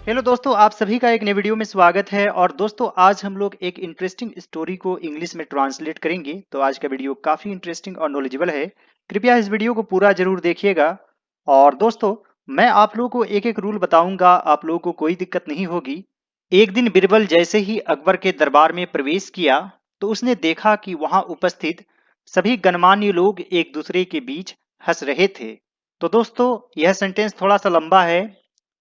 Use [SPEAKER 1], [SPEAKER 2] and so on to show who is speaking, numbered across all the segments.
[SPEAKER 1] Hello दोस्तों, आप सभी का एक नए वीडियो में स्वागत है। और दोस्तों आज हम लोग एक इंटरेस्टिंग स्टोरी को इंग्लिश में ट्रांसलेट करेंगे। तो आज का वीडियो काफी इंटरेस्टिंग और नॉलेजेबल है। कृपया इस वीडियो को पूरा जरूर देखिएगा। और दोस्तों, मैं आप लोगों को एक एक रूल बताऊंगा, आप लोगों को कोई दिक्कत नहीं होगी। एक दिन बिरबल जैसे ही अकबर के दरबार में प्रवेश किया तो उसने देखा कि वहां उपस्थित सभी गणमान्य लोग एक दूसरे के बीच हंस रहे थे। तो दोस्तों, यह सेंटेंस थोड़ा सा लंबा है,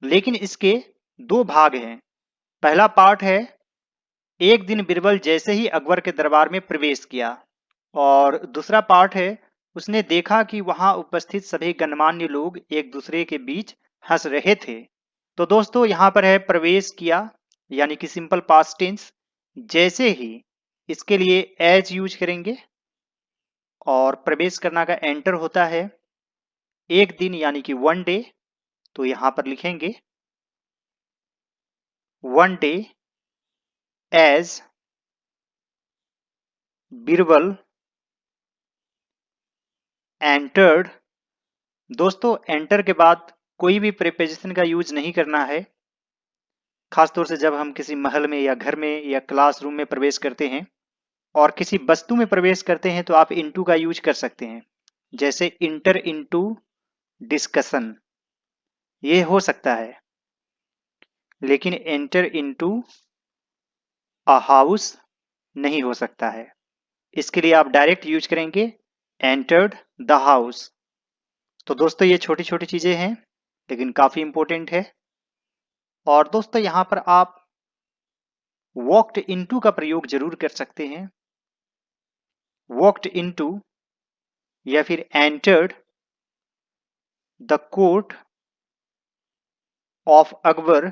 [SPEAKER 1] लेकिन इसके दो भाग हैं। पहला पार्ट है, एक दिन बिरबल जैसे ही अकबर के दरबार में प्रवेश किया। और दूसरा पार्ट है, उसने देखा कि वहां उपस्थित सभी गणमान्य लोग एक दूसरे के बीच हंस रहे थे। तो दोस्तों, यहां पर है प्रवेश किया, यानी कि सिंपल पास्ट टेंस। जैसे ही, इसके लिए एज यूज करेंगे। और प्रवेश करना का एंटर होता है। एक दिन यानी कि वन डे, तो यहां पर लिखेंगे one day as Birbal entered. दोस्तों, एंटर के बाद कोई भी प्रीपोजिशन का यूज नहीं करना है। खासतौर से जब हम किसी महल में या घर में या क्लासरूम में प्रवेश करते हैं और किसी वस्तु में प्रवेश करते हैं तो आप इनटू का यूज कर सकते हैं। जैसे इंटर इनटू डिस्कशन, ये हो सकता है। लेकिन एंटर इनटू अ हाउस नहीं हो सकता है। इसके लिए आप डायरेक्ट यूज करेंगे एंटर्ड द हाउस। तो दोस्तों, ये छोटी छोटी चीजें हैं, लेकिन काफी इंपॉर्टेंट है। और दोस्तों, यहां पर आप वॉक्ड इनटू का प्रयोग जरूर कर सकते हैं। वॉक्ड इनटू या फिर entered the court of Akbar,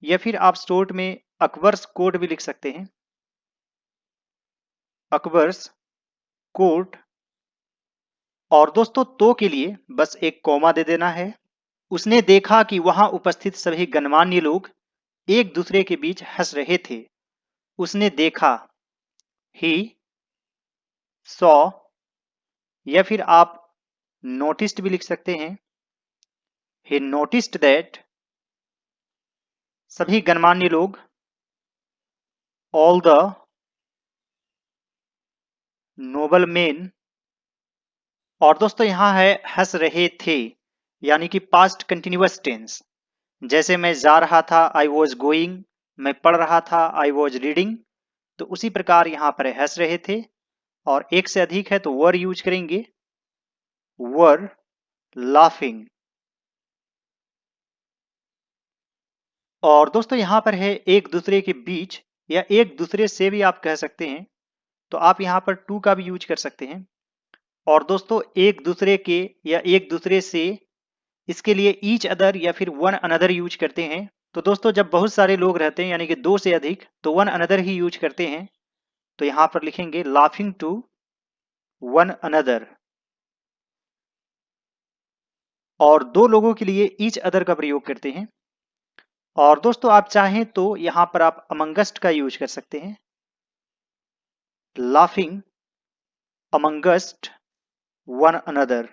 [SPEAKER 1] या फिर आप शॉर्ट में अकबर्स कोर्ट भी लिख सकते हैं। अकबर्स कोर्ट। और दोस्तों, तो के लिए बस एक कॉमा दे देना है। उसने देखा कि वहां उपस्थित सभी गणमान्य लोग एक दूसरे के बीच हंस रहे थे। उसने देखा, ही सॉ, या फिर आप नोटिस्ड भी लिख सकते हैं। ही नोटिस्ड दैट सभी गणमान्य लोग, ऑल द नोबल मेन। और दोस्तों, यहां है हंस रहे थे, यानी कि पास्ट कंटिन्यूअस टेंस। जैसे मैं जा रहा था, आई वॉज गोइंग। मैं पढ़ रहा था, आई वॉज रीडिंग। तो उसी प्रकार यहां पर हंस रहे थे। और एक से अधिक है तो वर यूज करेंगे, वर लाफिंग। और दोस्तों, यहां पर है एक दूसरे के बीच, या एक दूसरे से भी आप कह सकते हैं। तो आप यहां पर टू का भी यूज कर सकते हैं। और दोस्तों, एक दूसरे के या एक दूसरे से, इसके लिए ईच अदर या फिर वन अनदर यूज करते हैं। तो दोस्तों, जब बहुत सारे लोग रहते हैं, यानी कि दो से अधिक, तो वन अनदर ही यूज करते हैं। तो यहां पर लिखेंगे लाफिंग टू वन अनदर। और दो लोगों के लिए ईच अदर का प्रयोग करते हैं। और दोस्तों, आप चाहें तो यहां पर आप अमंगस्ट का यूज कर सकते हैं, लाफिंग अमंगस्ट वन अनदर।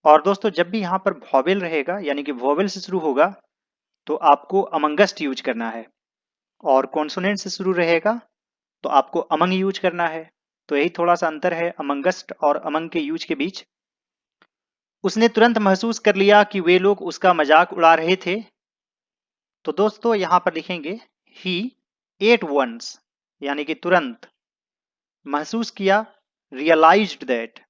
[SPEAKER 1] और दोस्तों, जब भी यहां पर वॉवेल रहेगा, यानी कि वॉवेल से शुरू होगा, तो आपको अमंगस्ट यूज करना है। और कॉन्सोनेंट से शुरू रहेगा तो आपको अमंग यूज करना है। तो यही थोड़ा सा अंतर है अमंगस्ट और अमंग के यूज के बीच। उसने तुरंत महसूस कर लिया कि वे लोग उसका मजाक उड़ा रहे थे। तो दोस्तों, यहां पर लिखेंगे ही एट वंस, यानी कि तुरंत महसूस किया, रियलाइज्ड दैट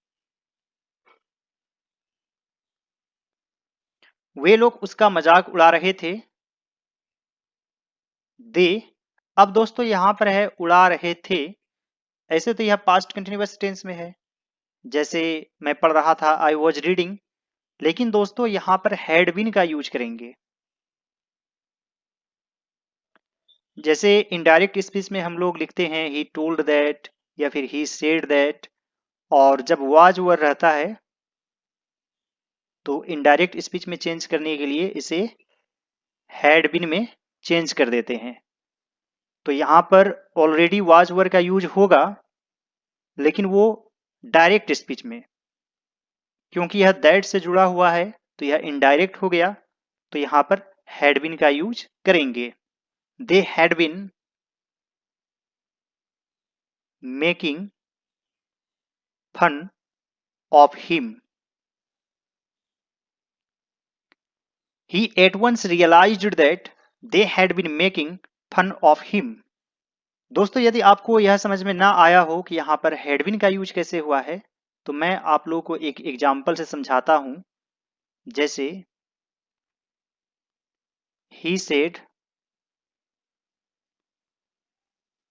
[SPEAKER 1] वे लोग उसका मजाक उड़ा रहे थे। दे, अब दोस्तों यहां पर है उड़ा रहे थे। ऐसे तो यह पास्ट कंटिन्यूअस टेंस में है। जैसे मैं पढ़ रहा था, आई वॉज रीडिंग। लेकिन दोस्तों, यहां पर हैड बीन का यूज करेंगे। जैसे इनडायरेक्ट स्पीच में हम लोग लिखते हैं ही टोल्ड दैट या फिर ही सेड दैट। और जब वाज वर रहता है तो इनडायरेक्ट स्पीच में चेंज करने के लिए इसे हैड बीन में चेंज कर देते हैं। तो यहां पर ऑलरेडी वाज वर का यूज होगा, लेकिन वो डायरेक्ट स्पीच में। क्योंकि यह दैट से जुड़ा हुआ है तो यह इनडायरेक्ट हो गया, तो यहां पर हैड बीन का यूज करेंगे। They had been making fun of him. He at once realized that they had been making fun of him। दोस्तों यदि आपको यह समझ में ना आया हो कि यहाँ पर had been का यूज कैसे हुआ है, तो मैं आप लोगों को एक एग्जाम्पल से समझाता हूं। जैसे he said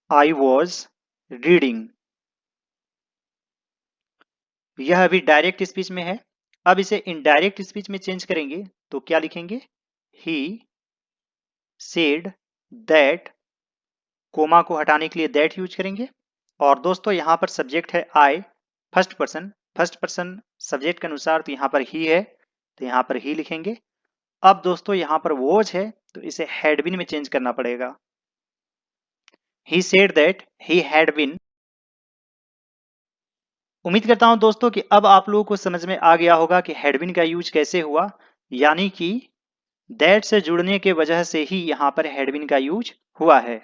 [SPEAKER 1] I was reading। यह अभी डायरेक्ट स्पीच में है। अब इसे इनडायरेक्ट स्पीच में चेंज करेंगे तो क्या लिखेंगे? he said that, कोमा को हटाने के लिए दैट यूज करेंगे। और दोस्तों यहां पर सब्जेक्ट है आई, फर्स्ट पर्सन सब्जेक्ट के अनुसार, तो यहां पर ही है तो यहां पर ही लिखेंगे। अब दोस्तों यहां पर वॉज है तो इसे हैड बीन में चेंज करना पड़ेगा। He said that he had been. उम्मीद करता हूं दोस्तों कि अब आप लोगों को समझ में आ गया होगा कि हैड बीन का यूज कैसे हुआ, यानी कि दैट से जुड़ने के वजह से ही यहां पर हैड बीन का यूज हुआ है।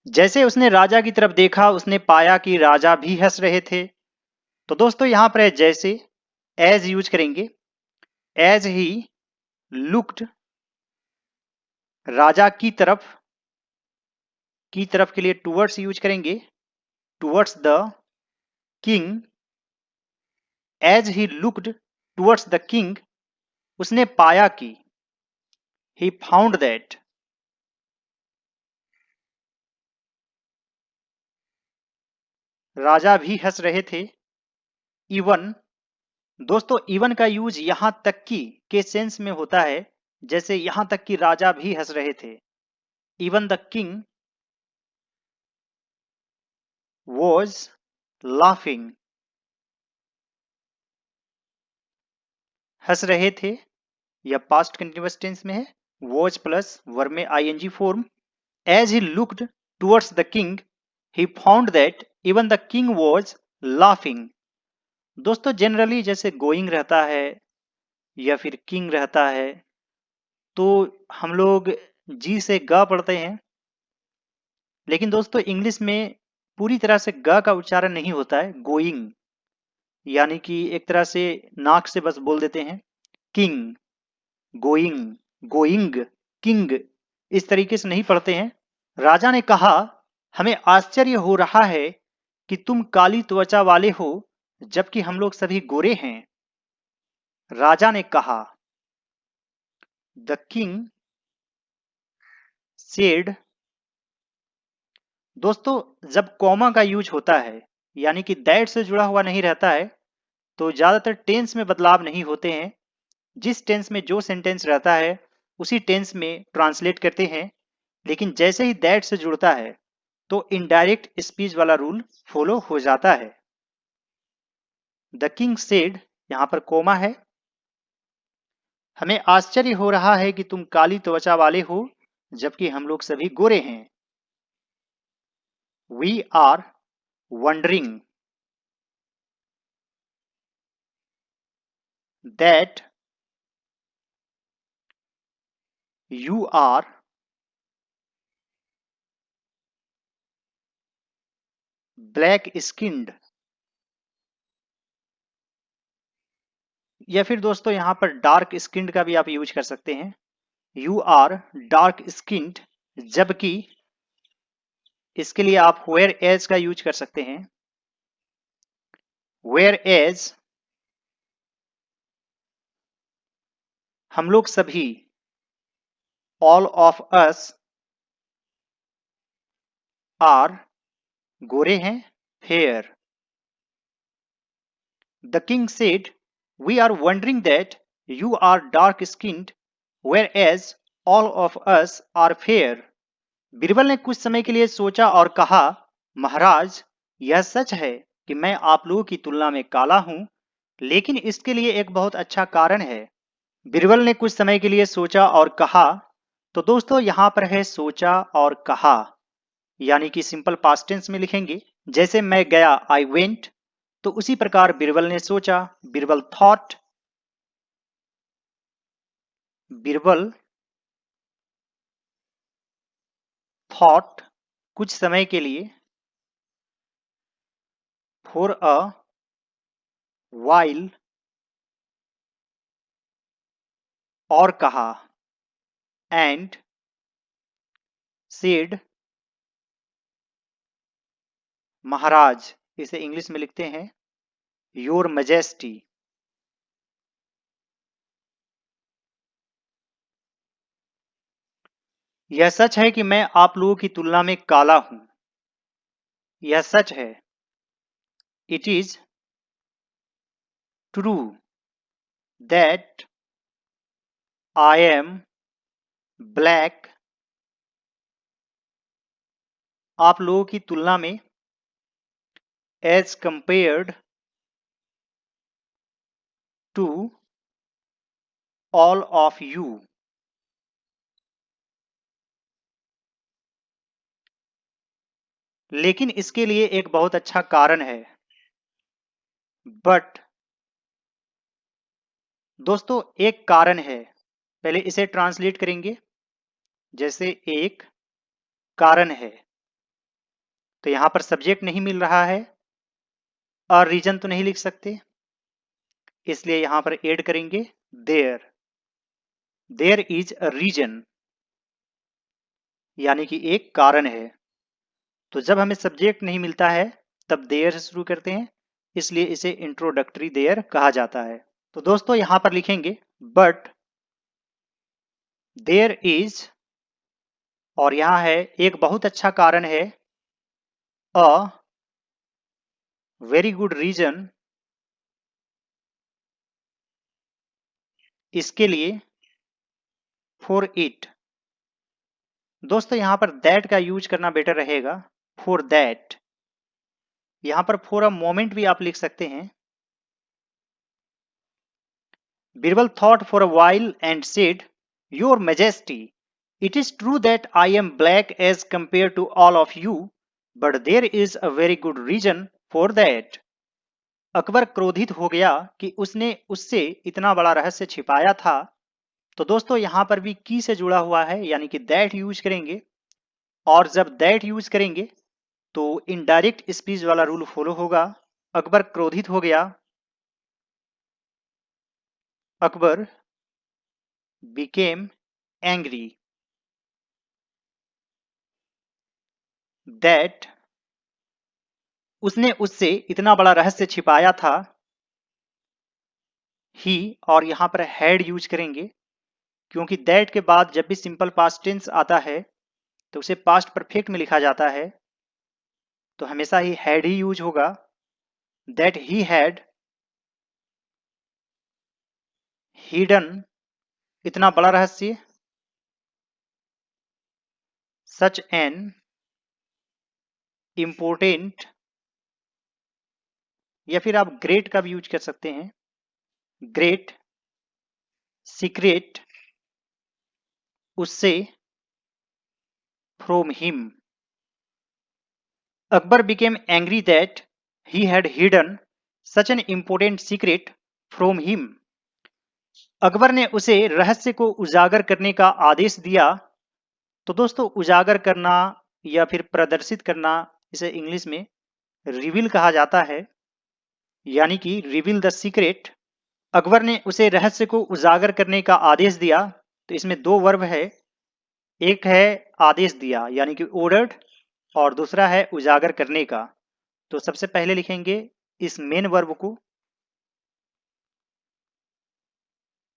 [SPEAKER 1] जैसे उसने राजा की तरफ देखा, उसने पाया कि राजा भी हंस रहे थे। तो दोस्तों यहां पर है जैसे, एज यूज करेंगे। एज ही लुक्ड, राजा की तरफ के लिए टूवर्ड्स यूज करेंगे। Towards the king. As he looked towards the king, उसने पाया कि, ही फाउंड दैट, राजा भी हंस रहे थे। इवन, दोस्तों इवन का यूज यहां तक की के सेंस में होता है, जैसे यहां तक कि राजा भी हंस रहे थे। Even the king was laughing. हंस रहे थे, यह पास्ट कंटिन्यूअस टेंस में है, वॉज प्लस वर्ब में ING form. As he looked towards the king, he found that even the king was laughing. दोस्तों जनरली जैसे गोइंग रहता है या फिर किंग रहता है तो हम लोग जी से ग पढ़ते हैं, लेकिन दोस्तों इंग्लिश में पूरी तरह से ग का उच्चारण नहीं होता है, गोइंग, यानी कि एक तरह से नाक से बस बोल देते हैं किंग, गोइंग, गोइंग, किंग, इस तरीके से नहीं पढ़ते हैं। राजा ने कहा, हमें आश्चर्य हो रहा है कि तुम काली त्वचा वाले हो जबकि हम लोग सभी गोरे हैं। राजा ने कहा, द किंग सेड। दोस्तों जब कॉमा का यूज होता है, यानी कि दैट से जुड़ा हुआ नहीं रहता है, तो ज्यादातर टेंस में बदलाव नहीं होते हैं। जिस टेंस में जो सेंटेंस रहता है उसी टेंस में ट्रांसलेट करते हैं। लेकिन जैसे ही दैट से जुड़ता है तो इनडायरेक्ट स्पीच वाला रूल फॉलो हो जाता है। द किंग सेड, यहां पर कोमा है। हमें आश्चर्य हो रहा है कि तुम काली त्वचा वाले हो जबकि हम लोग सभी गोरे हैं। We are wondering that you are black skinned. या फिर दोस्तों यहां पर डार्क स्किन्ड का भी आप यूज कर सकते हैं। यू आर डार्क स्किन्ड, जबकि इसके लिए आप वेयर एज का यूज कर सकते हैं। वेयर एज हम लोग सभी, ऑल ऑफ अस आर गोरे हैं, fair. The king said, we are wondering that you are dark skinned whereas all of us are fair. Birbal ने कुछ समय के लिए सोचा और कहा, महाराज यह सच है कि मैं आप लोगों की तुलना में काला हूं, लेकिन इसके लिए एक बहुत अच्छा कारण है। बीरबल ने कुछ समय के लिए सोचा और कहा, तो दोस्तों यहां पर है सोचा और कहा, यानी कि सिंपल पास्ट टेंस में लिखेंगे। जैसे मैं गया, आई वेंट, तो उसी प्रकार बीरबल ने सोचा, बीरबल थॉट, बीरबल थॉट कुछ समय के लिए, फॉर अ वाइल, और कहा, एंड सेड, महाराज, इसे इंग्लिश में लिखते हैं योर मैजेस्टी। यह सच है कि मैं आप लोगों की तुलना में काला हूं। यह सच है। It is true that I am black, आप लोगों की तुलना में, as compared to all of you. लेकिन इसके लिए एक बहुत अच्छा कारण है। बट दोस्तों, एक कारण है। पहले इसे ट्रांसलेट करेंगे। जैसे एक कारण है, तो यहां पर सब्जेक्ट नहीं मिल रहा है और रीजन तो नहीं लिख सकते, इसलिए यहां पर ऐड करेंगे there. There is a reason, यानी कि एक कारण है। तो जब हमें सब्जेक्ट नहीं मिलता है तब देयर से शुरू करते हैं, इसलिए इसे इंट्रोडक्टरी देयर कहा जाता है। तो दोस्तों यहां पर लिखेंगे बट देयर इज, और यहां है एक बहुत अच्छा कारण है, अ वेरी गुड रीजन, इसके लिए, फॉर इट। दोस्तों यहां पर दैट का यूज करना बेटर रहेगा, फॉर दैट। यहां पर फॉर अ मोमेंट भी आप लिख सकते हैं। Birbal thought for a while and said, Your Majesty, it is true that I am black as compared to all of you, but there is a very good reason for that. Akbar क्रोधित हो गया कि उसने उससे इतना बड़ा रहस्य छिपाया था। तो दोस्तों यहां पर भी की से जुड़ा हुआ है, यानी कि दैट यूज करेंगे। और जब दैट यूज करेंगे तो इनडायरेक्ट स्पीच वाला रूल फॉलो होगा। अकबर क्रोधित हो गया, अकबर became angry that, उसने उससे इतना बड़ा रहस्य छिपाया था, ही, और यहां पर हैड यूज करेंगे, क्योंकि दैट के बाद जब भी सिंपल पास्ट टेंस आता है तो उसे पास्ट परफेक्ट में लिखा जाता है, तो हमेशा ही हैड ही यूज होगा। दैट ही हैड हिडन, इतना बड़ा रहस्य, सच एन इम्पोर्टेंट, या फिर आप ग्रेट का भी यूज कर सकते हैं, ग्रेट सीक्रेट, उससे, from him. Akbar became angry that he had hidden such an important secret from him. Akbar ने उसे रहस्य को उजागर करने का आदेश दिया। तो दोस्तों उजागर करना या फिर प्रदर्शित करना, इसे इंग्लिश में रिवील कहा जाता है, यानी कि रिवील द सीक्रेट। अकबर ने उसे रहस्य को उजागर करने का आदेश दिया। तो इसमें दो वर्ब है, एक है आदेश दिया यानी कि ऑर्डर्ड, और दूसरा है उजागर करने का। तो सबसे पहले लिखेंगे इस मेन वर्ब को,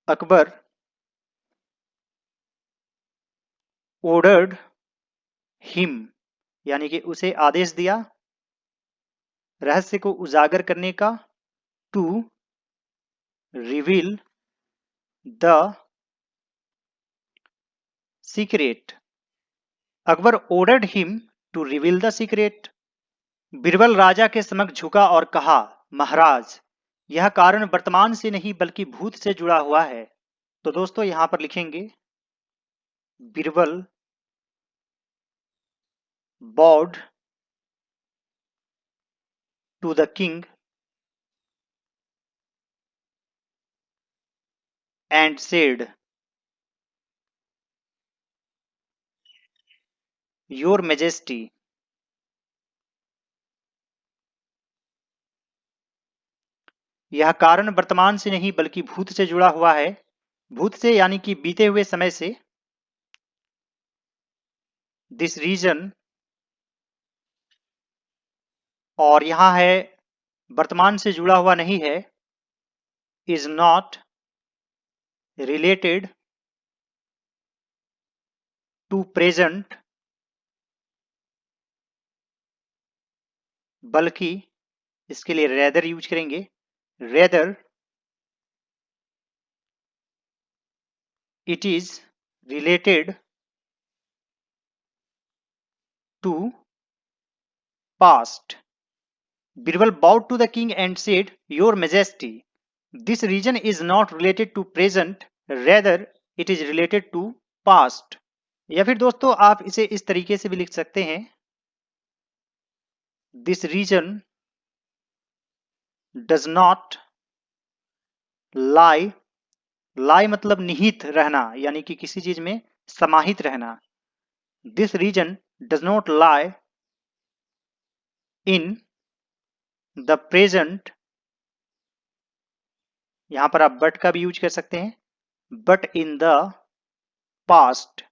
[SPEAKER 1] अकबर ऑर्डर्ड हिम, यानी कि उसे आदेश दिया रहस्य को उजागर करने का, to reveal the secret. Akbar ordered him to reveal the secret. Birbal राजा के समक्ष झुका और कहा, महाराज, यह कारण वर्तमान से नहीं बल्कि भूत से जुड़ा हुआ है। तो दोस्तों यहां पर लिखेंगे Birbal bowed to the king, and said, Your Majesty. यह कारण वर्तमान से नहीं बल्कि भूत से जुड़ा हुआ है। भूत से यानी कि बीते हुए समय से। दिस रीजन, और यहां है वर्तमान से जुड़ा हुआ नहीं है, is not related to present, बल्कि इसके लिए रेदर यूज करेंगे। Rather it is related to past. Birbal bowed to the king and said, Your Majesty, this region is not related to present, rather it is related to past. या फिर दोस्तों आप इसे इस तरीके से भी लिख सकते हैं, This region does not lie, lie मतलब निहित रहना यानी कि किसी चीज में समाहित रहना। This region does not lie in the present, यहां पर आप बट का भी यूज कर सकते हैं, but in the past.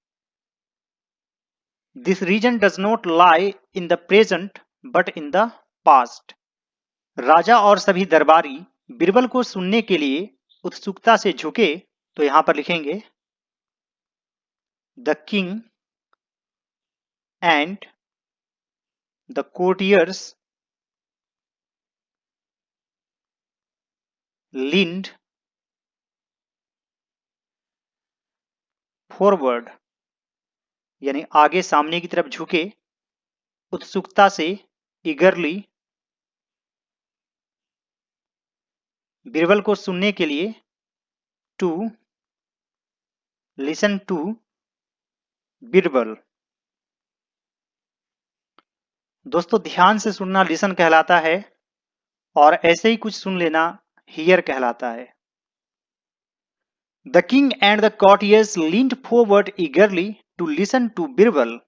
[SPEAKER 1] This region does not lie in the present but in the past. राजा और सभी दरबारी बिरबल को सुनने के लिए उत्सुकता से झुके, तो यहां पर लिखेंगे the king and the courtiers leaned forward, यानी आगे सामने की तरफ झुके, उत्सुकता से, eagerly, बिरबल को सुनने के लिए, to listen to बिरबल। दोस्तों ध्यान से सुनना लिसन कहलाता है और ऐसे ही कुछ सुन लेना हियर कहलाता है। The king and the courtiers leaned forward eagerly to listen to Birbal.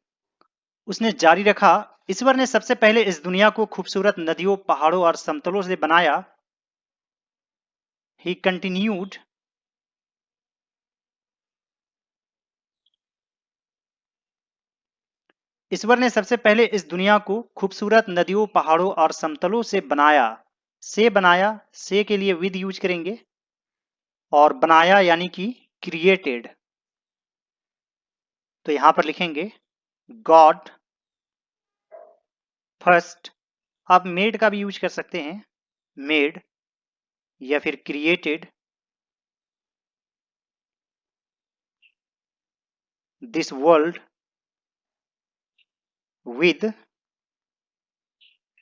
[SPEAKER 1] उसने जारी रखा, ईश्वर ने सबसे पहले इस दुनिया को खूबसूरत नदियों, पहाड़ों और समतलों से बनाया। He continued, ईश्वर ने सबसे पहले इस दुनिया को खूबसूरत नदियों, पहाड़ों और समतलों से बनाया। से बनाया, से के लिए विद यूज करेंगे, और बनाया यानी कि क्रिएटेड, तो यहां पर लिखेंगे गॉड फर्स्ट। आप मेड का भी यूज कर सकते हैं, मेड या फिर क्रिएटेड दिस वर्ल्ड विद,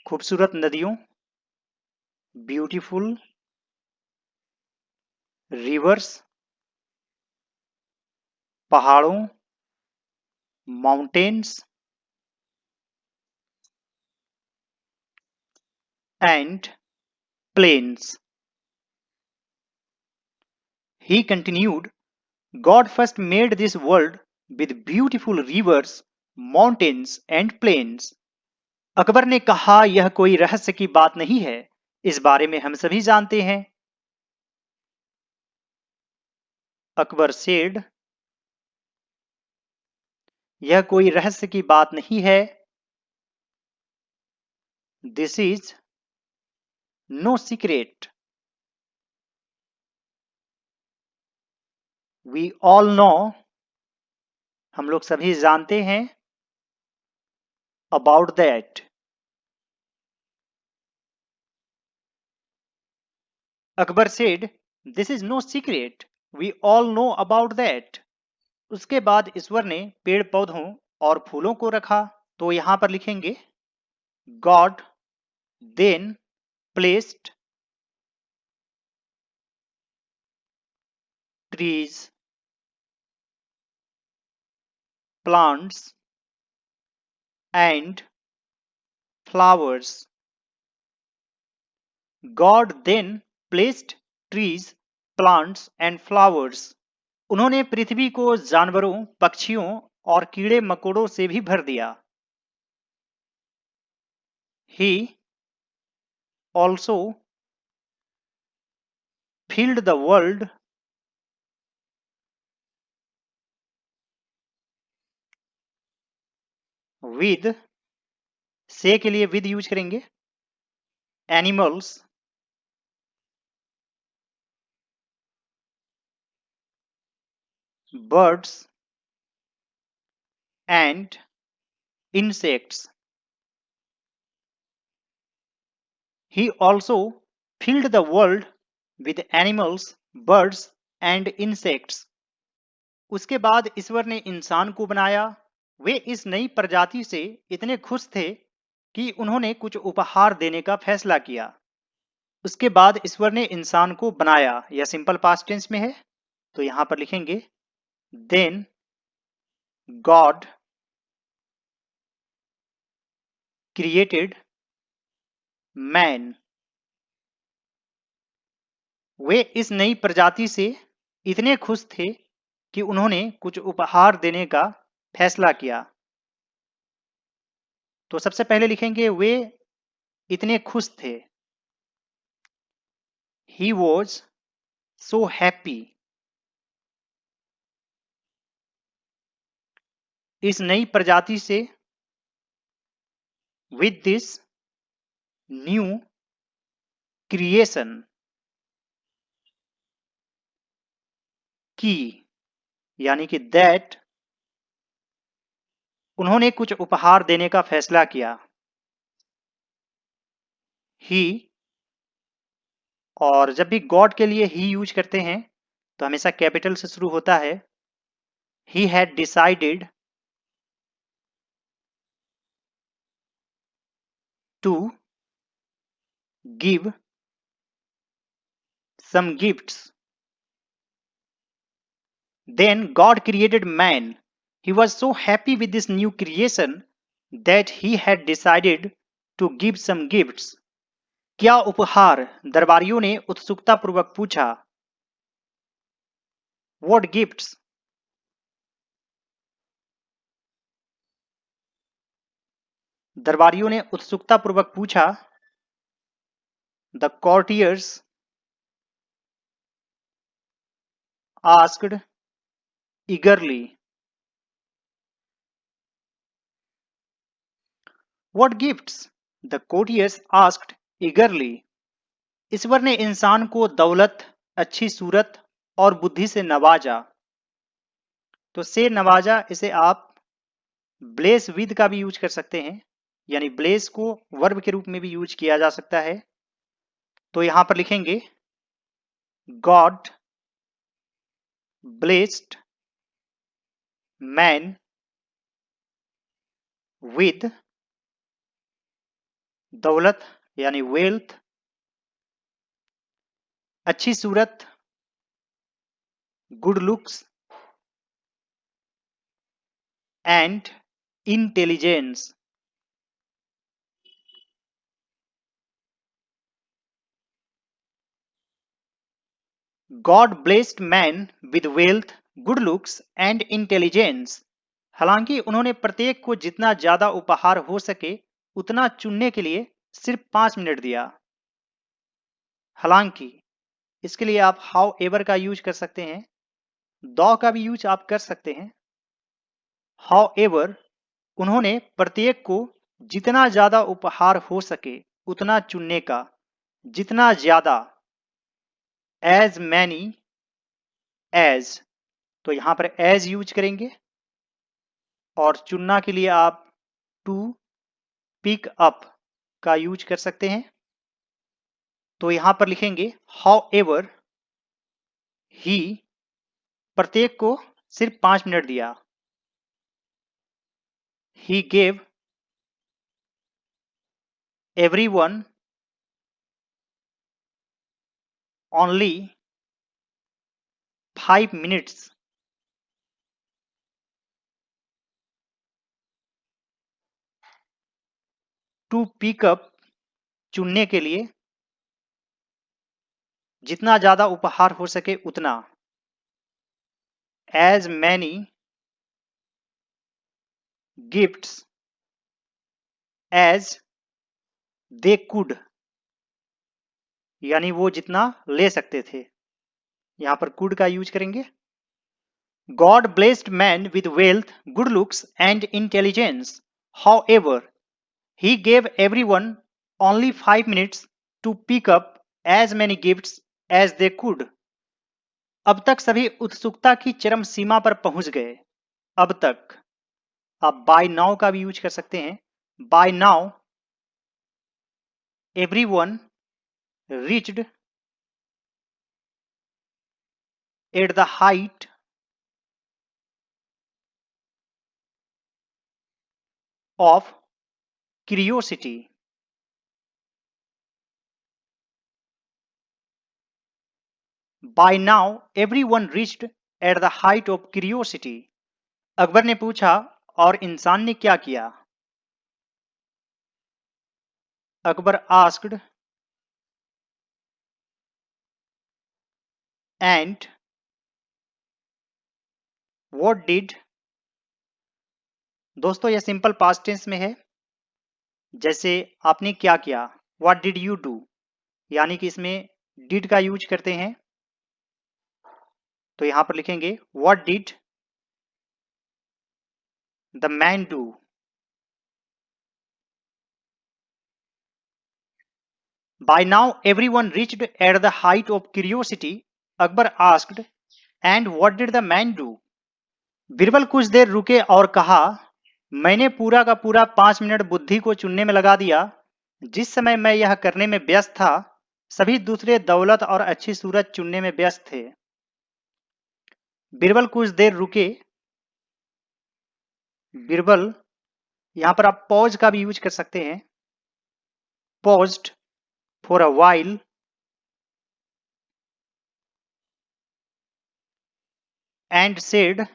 [SPEAKER 1] खूबसूरत नदियों, ब्यूटीफुल रिवर्स, पहाड़ों, mountains, and plains. He continued, God first made this world with beautiful rivers, mountains and plains. Akbar ने कहा, यह कोई रहस्य की बात नहीं है, इस बारे में हम सभी जानते हैं। अकबर said, यह कोई रहस्य की बात नहीं है, This is no secret. We all know, हम लोग सभी जानते हैं, about that. Akbar said, This is no secret. We all know about that. उसके बाद ईश्वर ने पेड़ पौधों और फूलों को रखा, तो यहां पर लिखेंगे God then placed trees, plants and flowers. God then placed trees, plants and flowers. उन्होंने पृथ्वी को जानवरों, पक्षियों और कीड़े मकोड़ों से भी भर दिया. He also filled the world with, से के लिए with यूज करेंगे, animals, birds and insects. He also filled the world with animals, birds and insects. उसके बाद ईश्वर ने इंसान को बनाया. वे इस नई प्रजाति से इतने खुश थे कि उन्होंने कुछ उपहार देने का फैसला किया. उसके बाद ईश्वर ने इंसान को बनाया. यह सिंपल पास्ट टेंस में है, तो यहां पर लिखेंगे देन गॉड क्रिएटेड मैन. वे इस नई प्रजाति से इतने खुश थे कि उन्होंने कुछ उपहार देने का फैसला किया. तो सबसे पहले लिखेंगे वे इतने खुश थे. He was so happy. इस नई प्रजाति से with this new creation की यानी कि that उन्होंने कुछ उपहार देने का फैसला किया. He, और जब भी गॉड के लिए ही यूज करते हैं तो हमेशा कैपिटल से शुरू होता है. He had decided to give some gifts. Then God created man. He was so happy with this new creation that he had decided to give some gifts. क्या उपहार? दरबारियों ने उत्सुकतापूर्वक पूछा. What gifts? दरबारियों ने उत्सुकतापूर्वक पूछा. The courtiers asked eagerly. What gifts? The courtiers asked eagerly. ईश्वर ने इंसान को दौलत, अच्छी सूरत और बुद्धि से नवाजा. तो से नवाजा, इसे आप ब्लेस विद का भी यूज कर सकते हैं, यानी ब्लेस को वर्ब के रूप में भी यूज किया जा सकता है. तो यहां पर लिखेंगे गॉड ब्लेस्ड मैन विद दौलत यानी वेल्थ, अच्छी सूरत, good looks and intelligence. God blessed man with wealth, good looks and intelligence. हालांकि उन्होंने प्रत्येक को जितना ज्यादा उपहार हो सके उतना चुनने के लिए सिर्फ 5 मिनट दिया. हालांकि इसके लिए आप हाउ एवर का यूज कर सकते हैं, दो का भी यूज आप कर सकते हैं. हाउ एवर, उन्होंने प्रत्येक को जितना ज्यादा उपहार हो सके उतना चुनने का, जितना ज्यादा, एज मैनी एज, तो यहां पर एज यूज करेंगे और चुनना के लिए आप टू पिक अप का यूज कर सकते हैं. तो यहां पर लिखेंगे हाउ एवर ही, प्रत्येक को सिर्फ 5 मिनट दिया. He gave everyone only 5 minutes to pick up, चुनने के लिए, जितना ज्यादा उपहार हो सके उतना। As many gifts as they could, यानी वो जितना ले सकते थे। यहां पर कुड का यूज करेंगे। God blessed man with wealth, good looks and intelligence, however he gave everyone only 5 minutes to pick up as many gifts as they could. अब तक सभी उत्सुकता की चरम सीमा पर पहुंच गए। अब तक आप बाय नाउ का भी यूज कर सकते हैं। By now everyone reached at the height of curiosity. By now everyone reached at the height of curiosity. Akbar ने पूछा, और इंसान ने क्या किया? Akbar asked and what did. दोस्तों यह सिंपल पास्ट टेंस में है। जैसे आपने क्या किया, व्हाट डिड यू डू, यानी कि इसमें डिड का यूज करते हैं। तो यहां पर लिखेंगे what did the man do. By now everyone reached at the height of curiosity, Akbar asked and what did the man do. Birbal कुछ देर रुके और कहा, मैंने पूरा का पूरा 5 मिनट बुद्धि को चुनने में लगा दिया। जिस समय मैं यह करने में व्यस्त था, सभी दूसरे दौलत और अच्छी सूरत चुनने में व्यस्त थे। बीरबल कुछ देर रुके। बीरबल, यहां पर आप पॉज का भी यूज कर सकते हैं। Paused for a while and said,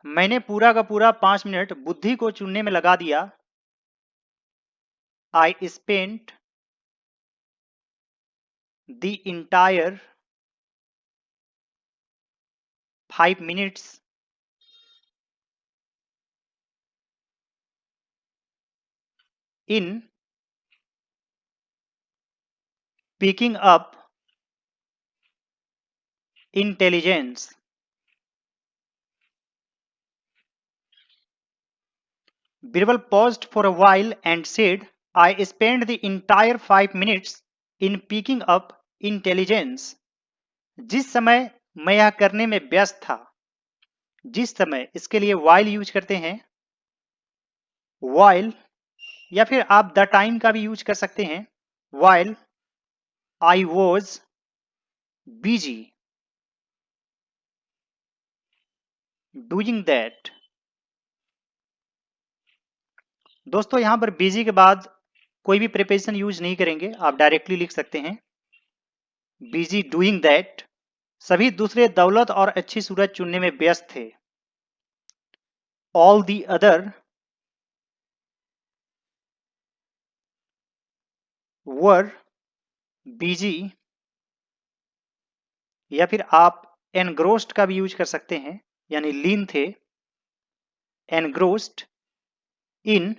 [SPEAKER 1] मैंने पूरा का पूरा 5 मिनट बुद्धि को चुनने में लगा दिया। I spent the entire 5 minutes in picking up intelligence. Birbal paused for a while and said, I spent the entire 5 minutes in picking up intelligence. जिस समय मैं यह करने में व्यस्त था, जिस समय, इसके लिए while यूज करते हैं। while, या फिर आप द टाइम का भी यूज कर सकते हैं। while I was busy doing that. दोस्तों यहां पर बिजी के बाद कोई भी प्रिपरेशन यूज नहीं करेंगे, आप डायरेक्टली लिख सकते हैं बिजी डूइंग दैट। सभी दूसरे दौलत और अच्छी सूरत चुनने में व्यस्त थे। All the other were busy, या फिर आप एनग्रोस्ड का भी यूज कर सकते हैं, यानी लीन थे। Engrossed in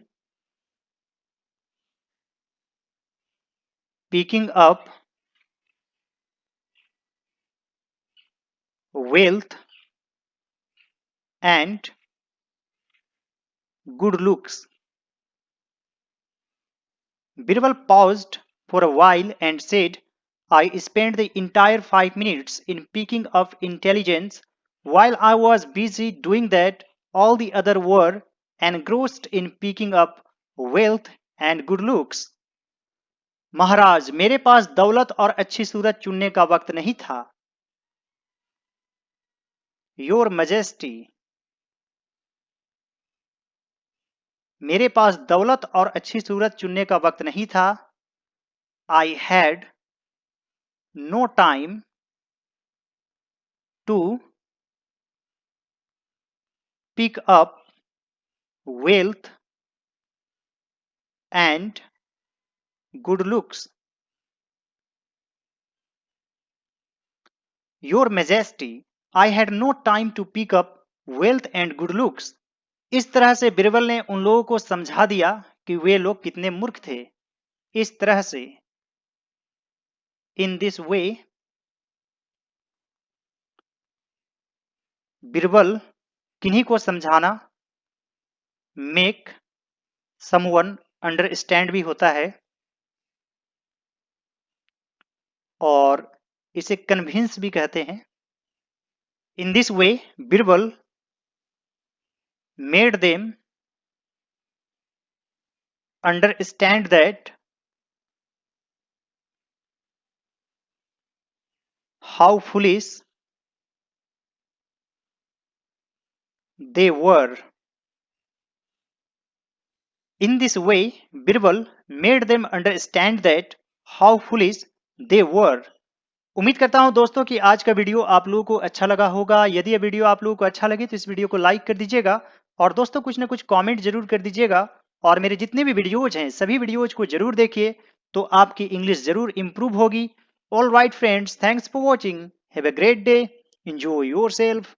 [SPEAKER 1] picking up wealth and good looks. Birbal paused for a while and said, I spent the entire 5 minutes in picking up intelligence. While I was busy doing that, all the other were engrossed in picking up wealth and good looks. महाराज, मेरे पास दौलत और अच्छी सूरत चुनने का वक्त नहीं था। Your majesty, मेरे पास दौलत और अच्छी सूरत चुनने का वक्त नहीं था। I had no time to pick up wealth and good looks. Your majesty, I had no time to pick up wealth and good looks. इस तरह से बिरबल ने उन लोगों को समझा दिया कि वे लोग कितने मूर्ख थे। इस तरह से, इन दिस वे, बिरबल किन्हीं को समझाना, मेक समवन अंडरस्टैंड भी होता है और इसे कन्विंस भी कहते हैं। In this way, Birbal made them understand that how foolish they were. In this way, Birbal made them understand that how foolish they were. उम्मीद करता हूं दोस्तों कि आज का वीडियो आप लोगों को अच्छा लगा होगा। यदि यह वीडियो आप लोगों को अच्छा लगे तो इस वीडियो को लाइक कर दीजिएगा और दोस्तों कुछ ना कुछ कमेंट जरूर कर दीजिएगा और मेरे जितने भी वीडियोज हैं सभी वीडियोज को जरूर देखिए तो आपकी इंग्लिश जरूर इंप्रूव होगी। All right friends, thanks for watching, have a great day, enjoy yourself.